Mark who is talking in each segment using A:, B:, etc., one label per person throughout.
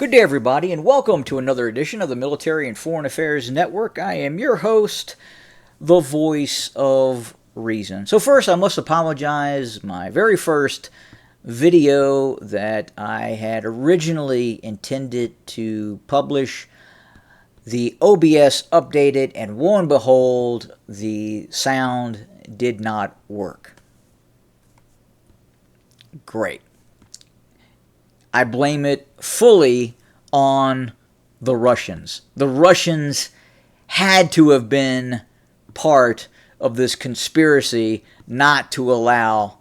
A: Good day, everybody, and welcome to another edition of the Military and Foreign Affairs Network. I am your host, the voice of reason. So first, I must apologize. My very first video that I had originally intended to publish, the OBS updated, and lo and behold, the sound did not work. Great. I blame it fully on the Russians. The Russians had to have been part of this conspiracy not to allow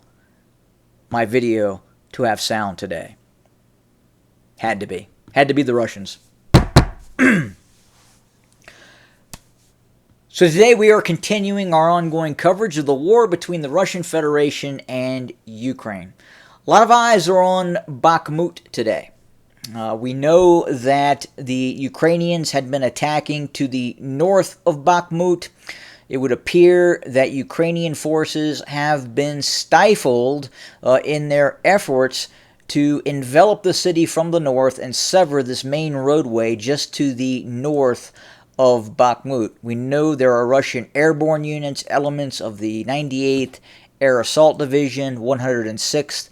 A: my video to have sound today. Had to be. Had to be the Russians. So today we are continuing our ongoing coverage of the war between the Russian Federation and Ukraine. A lot of eyes are on Bakhmut today. We know that the Ukrainians had been attacking to the north of Bakhmut. It would appear that Ukrainian forces have been stifled in their efforts to envelop the city from the north and sever this main roadway just to the north of Bakhmut. We know there are Russian airborne units, elements of the 98th Air Assault Division, 106th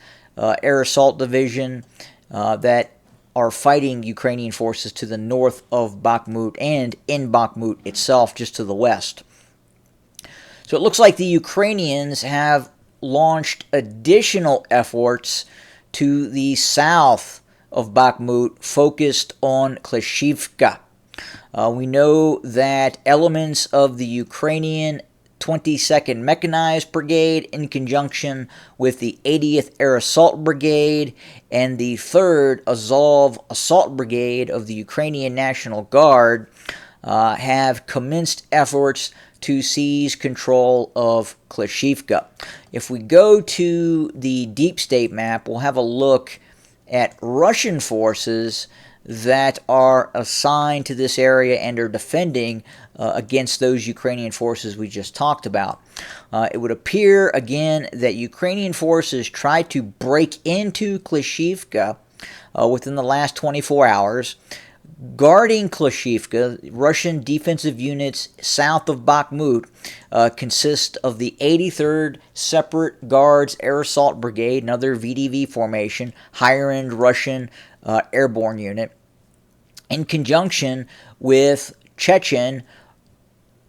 A: Air Assault Division that are fighting Ukrainian forces to the north of Bakhmut and in Bakhmut itself, just to the west. So it looks like the Ukrainians have launched additional efforts to the south of Bakhmut, focused on Klishivka. We know that elements of the Ukrainian 22nd Mechanized Brigade, in conjunction with the 80th Air Assault Brigade and the 3rd Azov Assault Brigade of the Ukrainian National Guard, have commenced efforts to seize control of Klishivka. If we go to the deep state map, we'll have a look at Russian forces that are assigned to this area and are defending against those Ukrainian forces we just talked about. It would appear, again, that Ukrainian forces tried to break into Klishivka within the last 24 hours. Guarding Klishivka, Russian defensive units south of Bakhmut consist of the 83rd Separate Guards Air Assault Brigade, another VDV formation, higher-end Russian airborne unit, in conjunction with Chechen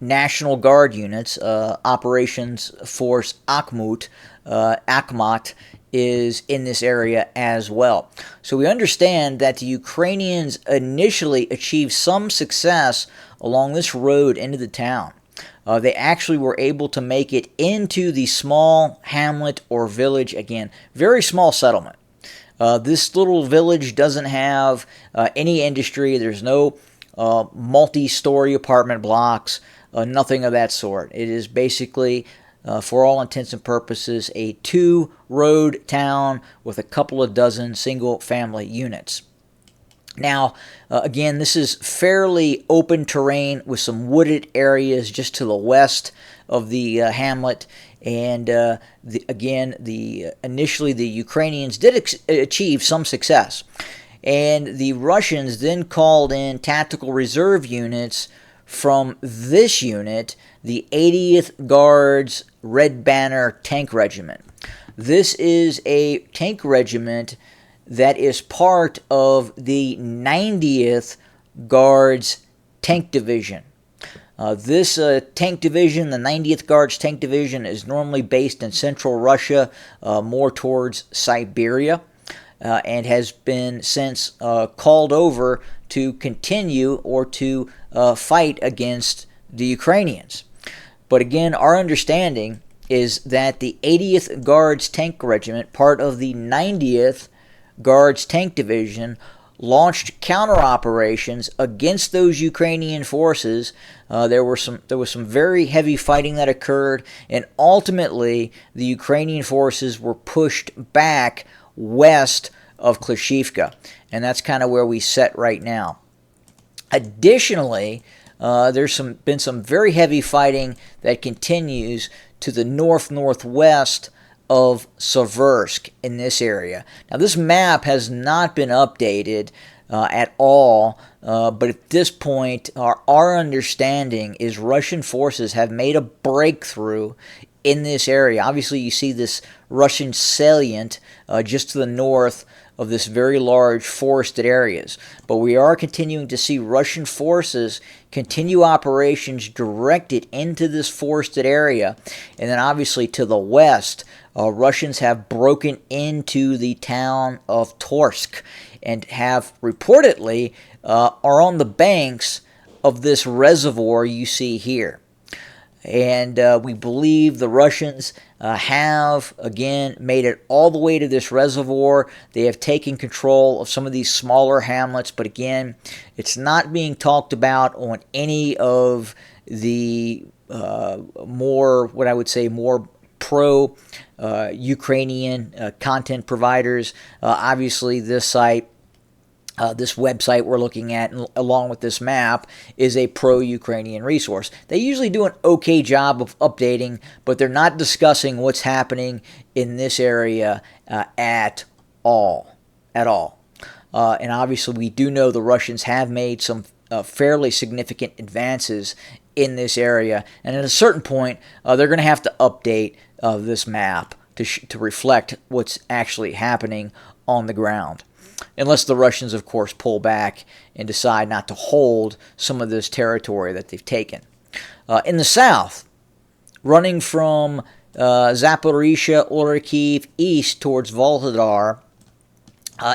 A: National Guard units. Operations Force Akhmut, Akhmat, is in this area as well. So we understand that the Ukrainians initially achieved some success along this road into the town. They actually were able to make it into the small hamlet or village, again, very small settlement. This little village doesn't have any industry. There's no multi-story apartment blocks, nothing of that sort. It is basically, for all intents and purposes, a two-road town with a couple of dozen single-family units. Now, again, this is fairly open terrain with some wooded areas just to the west of the hamlet. And initially the Ukrainians did achieve some success. And the Russians then called in tactical reserve units from this unit, the 80th Guards Red Banner Tank Regiment. This is a tank regiment that is part of the 90th Guards Tank Division. This tank division, the 90th Guards Tank Division, is normally based in central Russia, more towards Siberia, and has been since called over to continue or to fight against the Ukrainians. But again, our understanding is that the 80th Guards Tank Regiment, part of the 90th Guards Tank Division, launched counter operations against those Ukrainian forces. There was some very heavy fighting that occurred, and ultimately the Ukrainian forces were pushed back west of Klishivka, and that's kind of where we sit right now. Additionally, there's been some very heavy fighting that continues to the northwest of Seversk in this area. Now, this map has not been updated at all. But at this point, our understanding is Russian forces have made a breakthrough in this area. Obviously, you see this Russian salient just to the north of this very large forested areas. But we are continuing to see Russian forces continue operations directed into this forested area. And then obviously to the west, Russians have broken into the town of Torsk and have reportedly are on the banks of this reservoir you see here. And we believe the Russians have, again, made it all the way to this reservoir. They have taken control of some of these smaller hamlets, but again, it's not being talked about on any of the more, what I would say, more pro-Ukrainian content providers. Obviously, this site, this website we're looking at, along with this map, is a pro-Ukrainian resource. They usually do an okay job of updating, but they're not discussing what's happening in this area at all. And obviously, we do know the Russians have made some fairly significant advances in this area, and at a certain point, they're going to have to update this map to reflect what's actually happening on the ground. Unless the Russians, of course, pull back and decide not to hold some of this territory that they've taken. In the south, running from Zaporizhzhia, Orikhiv, east towards Volhodar,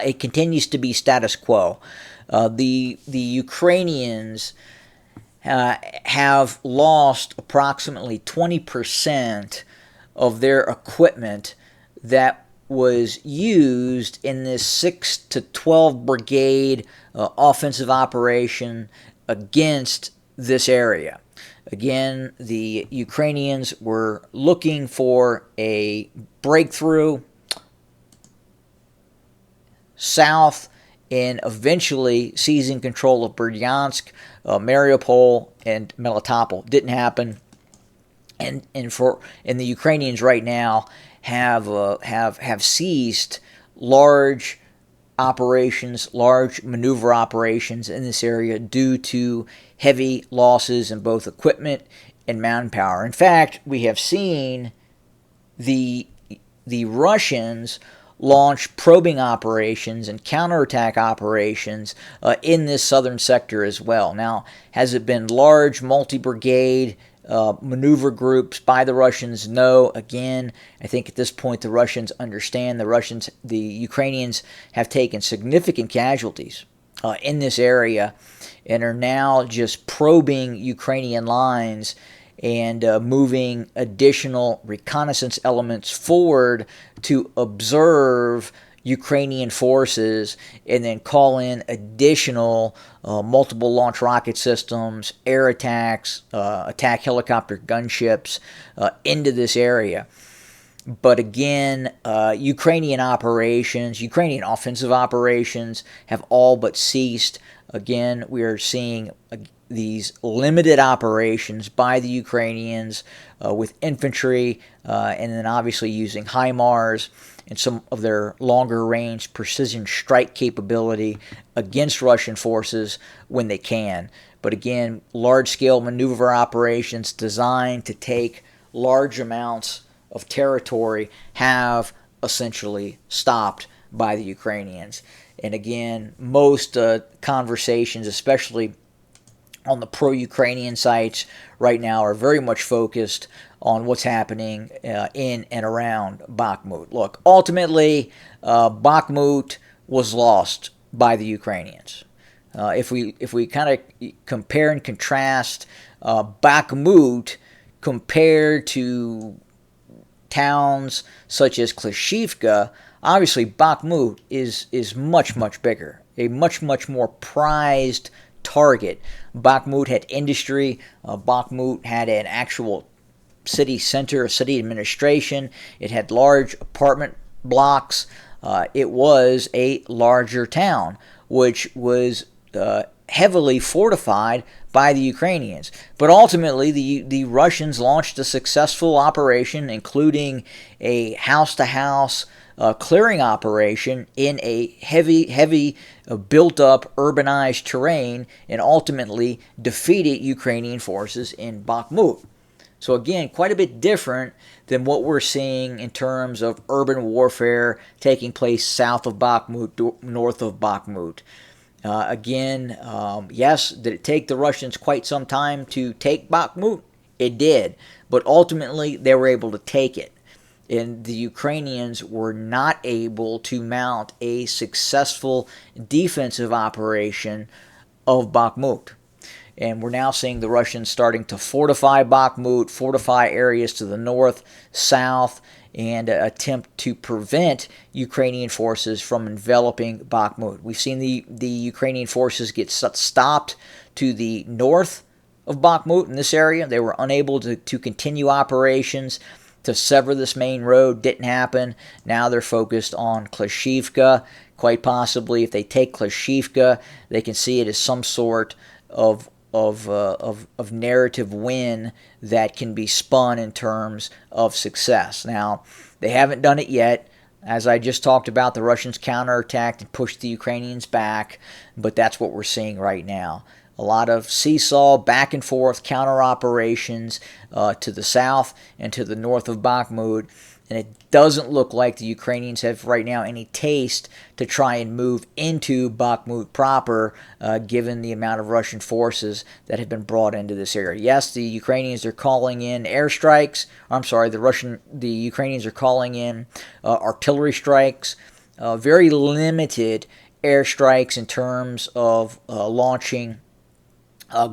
A: it continues to be status quo. The Ukrainians have lost approximately 20% of their equipment that was used in this 6 to 12 brigade offensive operation against this area. Again, the Ukrainians were looking for a breakthrough south and eventually seizing control of Berdyansk, Mariupol, and Melitopol. Didn't happen. And the Ukrainians right now have seized large operations, large maneuver operations in this area due to heavy losses in both equipment and manpower. In fact, we have seen the Russians launch probing operations and counterattack operations in this southern sector as well. Now, has it been large multi-brigade maneuver groups by the Russians? No. Again, I think at this point the Russians understand the Ukrainians have taken significant casualties in this area and are now just probing Ukrainian lines and moving additional reconnaissance elements forward to observe Ukrainian forces and then call in additional multiple launch rocket systems, air attacks, attack helicopter gunships into this area. But again, Ukrainian offensive operations have all but ceased. Again, we are seeing these limited operations by the Ukrainians with infantry and then obviously using HIMARS and some of their longer-range precision strike capability against Russian forces when they can. But again, large-scale maneuver operations designed to take large amounts of territory have essentially stopped by the Ukrainians. And again, most conversations, especially on the pro-Ukrainian sites right now, are very much focused on what's happening in and around Bakhmut. Look, ultimately, Bakhmut was lost by the Ukrainians. If we kind of compare and contrast Bakhmut compared to towns such as Klishivka, obviously Bakhmut is much, much bigger, a much, much more prized target. Bakhmut had industry. Bakhmut had an actual city center, a city administration. It had large apartment blocks. It was a larger town, which was heavily fortified by the Ukrainians. But ultimately, the Russians launched a successful operation, including a house-to-house clearing operation in a heavy built-up urbanized terrain and ultimately defeated Ukrainian forces in Bakhmut. So again, quite a bit different than what we're seeing in terms of urban warfare taking place south of Bakhmut, north of Bakhmut. Yes, did it take the Russians quite some time to take Bakhmut? It did, but ultimately they were able to take it. And the Ukrainians were not able to mount a successful defensive operation of Bakhmut. And we're now seeing the Russians starting to fortify Bakhmut, fortify areas to the north, south, and attempt to prevent Ukrainian forces from enveloping Bakhmut. We've seen the Ukrainian forces get stopped to the north of Bakhmut in this area. They were unable to continue operations to sever this main road. Didn't happen. Now they're focused on Klashivka. Quite possibly, if they take Klashivka, they can see it as some sort of narrative win that can be spun in terms of success. Now, they haven't done it yet. As I just talked about, the Russians counterattacked and pushed the Ukrainians back, but that's what we're seeing right now. A lot of seesaw, back and forth counter operations to the south and to the north of Bakhmut. And it doesn't look like the Ukrainians have right now any taste to try and move into Bakhmut proper, given the amount of Russian forces that have been brought into this area. Yes, the Ukrainians are calling in airstrikes. The Ukrainians are calling in artillery strikes. Very limited airstrikes in terms of launching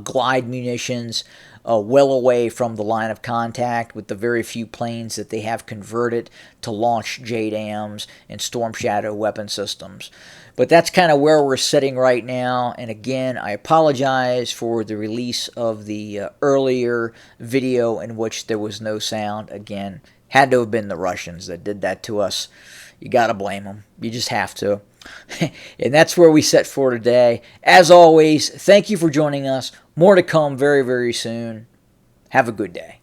A: glide munitions well away from the line of contact, with the very few planes that they have converted to launch JDAMs and Storm Shadow weapon systems. But that's kind of where we're sitting right now. And again, I apologize for the release of the earlier video in which there was no sound. Again, had to have been the Russians that did that to us. You got to blame them. You just have to. And that's where we set for today. As always, thank you for joining us. More to come very, very soon. Have a good day.